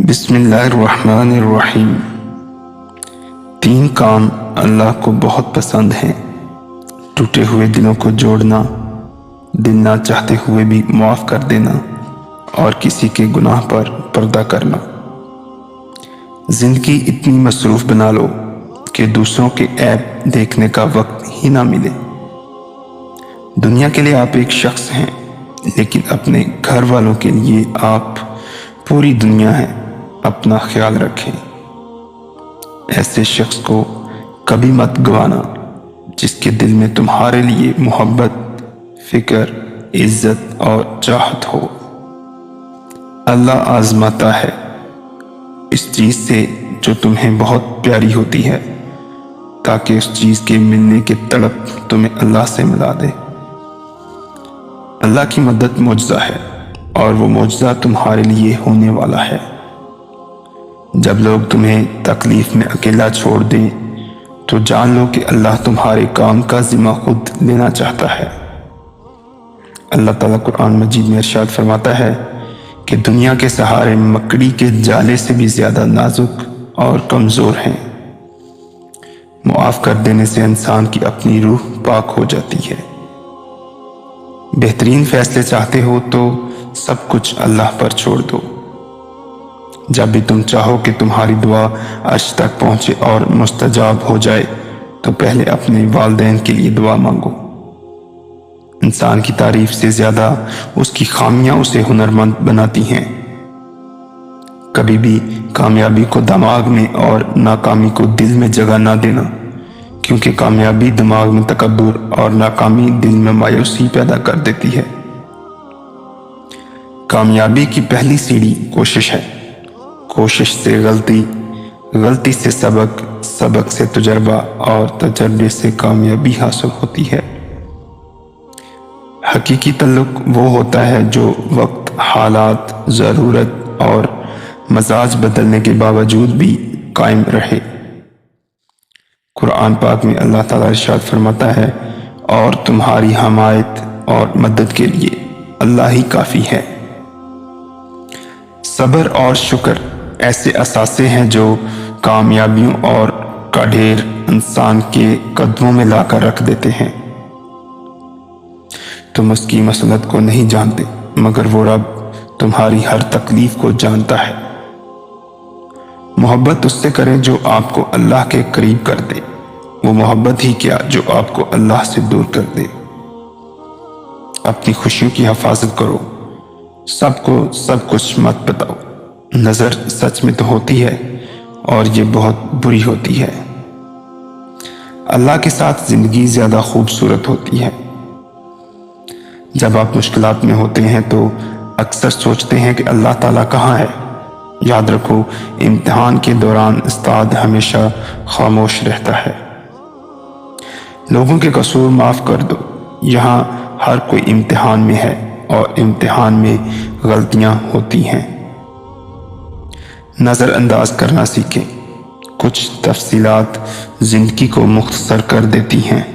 بسم اللہ الرحمن الرحیم۔ تین کام اللہ کو بہت پسند ہیں: ٹوٹے ہوئے دلوں کو جوڑنا، دل نہ چاہتے ہوئے بھی معاف کر دینا، اور کسی کے گناہ پر پردہ کرنا۔ زندگی اتنی مصروف بنا لو کہ دوسروں کے عیب دیکھنے کا وقت ہی نہ ملے۔ دنیا کے لیے آپ ایک شخص ہیں، لیکن اپنے گھر والوں کے لیے آپ پوری دنیا ہیں۔ اپنا خیال رکھیں۔ ایسے شخص کو کبھی مت گوانا جس کے دل میں تمہارے لیے محبت، فکر، عزت اور چاہت ہو۔ اللہ آزماتا ہے اس چیز سے جو تمہیں بہت پیاری ہوتی ہے، تاکہ اس چیز کے ملنے کی تڑپ تمہیں اللہ سے ملا دے۔ اللہ کی مدد معجزہ ہے، اور وہ معجزہ تمہارے لیے ہونے والا ہے۔ جب لوگ تمہیں تکلیف میں اکیلا چھوڑ دیں تو جان لو کہ اللہ تمہارے کام کا ذمہ خود لینا چاہتا ہے۔ اللہ تعالیٰ قرآن مجید میں ارشاد فرماتا ہے کہ دنیا کے سہارے مکڑی کے جالے سے بھی زیادہ نازک اور کمزور ہیں۔ معاف کر دینے سے انسان کی اپنی روح پاک ہو جاتی ہے۔ بہترین فیصلے چاہتے ہو تو سب کچھ اللہ پر چھوڑ دو۔ جب بھی تم چاہو کہ تمہاری دعا عرش تک پہنچے اور مستجاب ہو جائے تو پہلے اپنے والدین کے لیے دعا مانگو۔ انسان کی تعریف سے زیادہ اس کی خامیاں اسے ہنرمند بناتی ہیں۔ کبھی بھی کامیابی کو دماغ میں اور ناکامی کو دل میں جگہ نہ دینا، کیونکہ کامیابی دماغ میں تکبر اور ناکامی دل میں مایوسی پیدا کر دیتی ہے۔ کامیابی کی پہلی سیڑھی کوشش ہے۔ کوشش سے غلطی، غلطی سے سبق، سبق سے تجربہ، اور تجربے سے کامیابی حاصل ہوتی ہے۔ حقیقی تعلق وہ ہوتا ہے جو وقت، حالات، ضرورت اور مزاج بدلنے کے باوجود بھی قائم رہے۔ قرآن پاک میں اللہ تعالیٰ ارشاد فرماتا ہے، اور تمہاری حمایت اور مدد کے لیے اللہ ہی کافی ہے۔ صبر اور شکر ایسے اثاثے ہیں جو کامیابیوں اور کا ڈھیر انسان کے قدموں میں لا کر رکھ دیتے ہیں۔ تم اس کی مسلط کو نہیں جانتے، مگر وہ رب تمہاری ہر تکلیف کو جانتا ہے۔ محبت اس سے کریں جو آپ کو اللہ کے قریب کر دے، وہ محبت ہی کیا جو آپ کو اللہ سے دور کر دے۔ اپنی خوشیوں کی حفاظت کرو، سب کو سب کچھ مت بتاؤ۔ نظر سچ میں تو ہوتی ہے، اور یہ بہت بری ہوتی ہے۔ اللہ کے ساتھ زندگی زیادہ خوبصورت ہوتی ہے۔ جب آپ مشکلات میں ہوتے ہیں تو اکثر سوچتے ہیں کہ اللہ تعالیٰ کہاں ہے؟ یاد رکھو، امتحان کے دوران استاد ہمیشہ خاموش رہتا ہے۔ لوگوں کے قصور معاف کر دو۔ یہاں ہر کوئی امتحان میں ہے، اور امتحان میں غلطیاں ہوتی ہیں۔ نظر انداز کرنا سیکھیں۔ کچھ تفصیلات زندگی کو مختصر کر دیتی ہیں۔